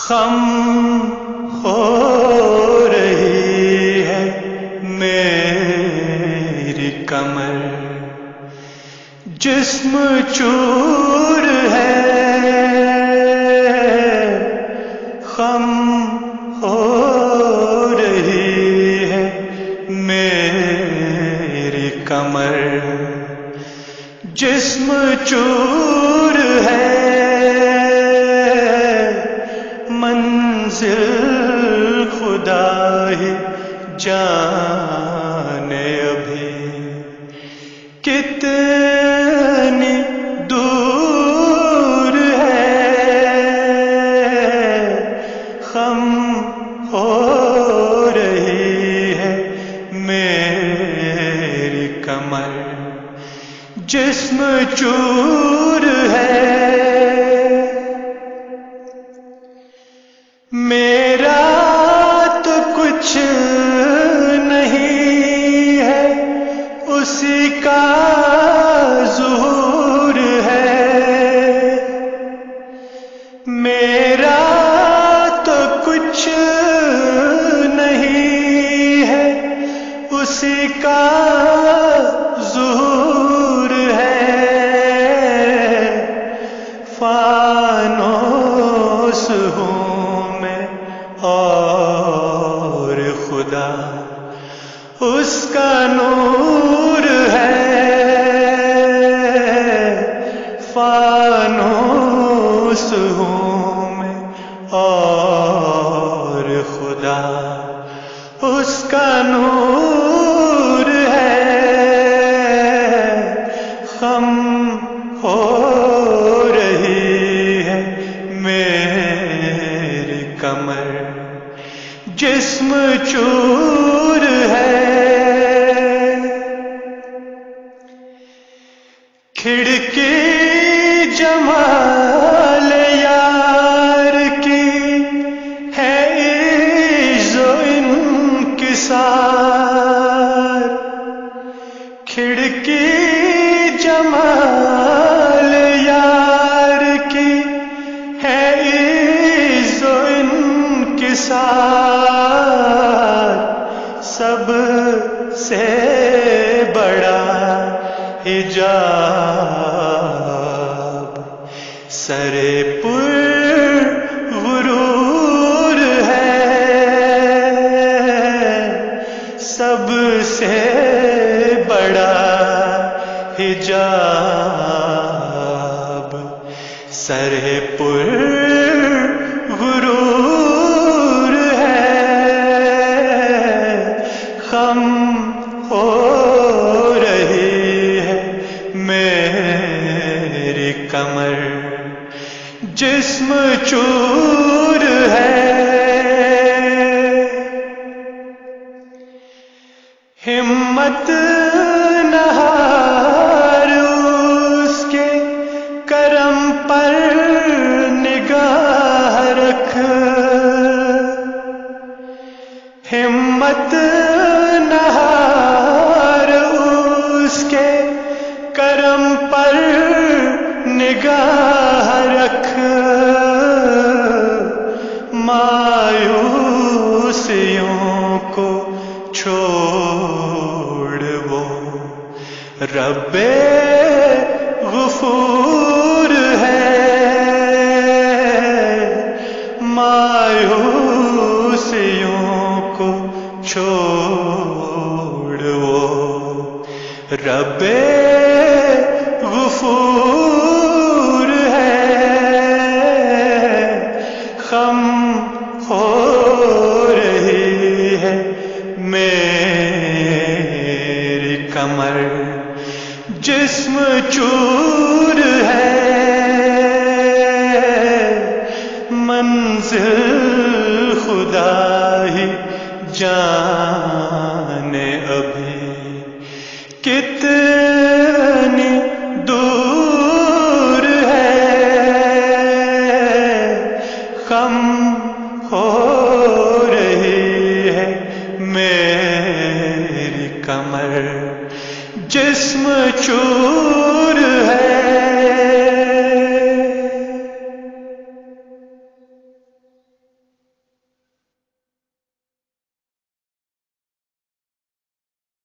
خم ہو رہی ہے میری کمر، جسم چور ہے، خم ہو رہی ہے میری کمر، جسم چور ہے، منزل خدا ہی جانے ابھی کتنی دور ہے، خم ہو رہی ہے میری کمر، جسم چور ہے، میرا تو کچھ نہیں ہے، اسی کا ظہور ہے، میرا تو کچھ نہیں ہے، اسی کا ظہور ہے، فانوس ہوں میں اور خدا اس کا نور ہے، فانوس ہوں میں اور خدا اس کا نور ہے، خم ہو رہی ہے میری کمر، جسم چور ہے، کھڑکی جمال یار کی ہے عز و انکسار، کھڑکی جمال یار کی ہے عز و انکسار، سب سے بڑا حجاب سر پر غرور ہے، سب سے بڑا حجاب سر پر غرور ہے، خم ہو رہی ہے میری کمر، جسم چور ہے، ہمت نہ ہار اس کے کرم پر نگاہ رکھ، ہمت نہ ہار اس کے کرم پر نگاہ رکھ، مایوسیوں کو چھوڑ وہ رب غفور ہے، مایوسیوں کو چھوڑ وہ رب غفور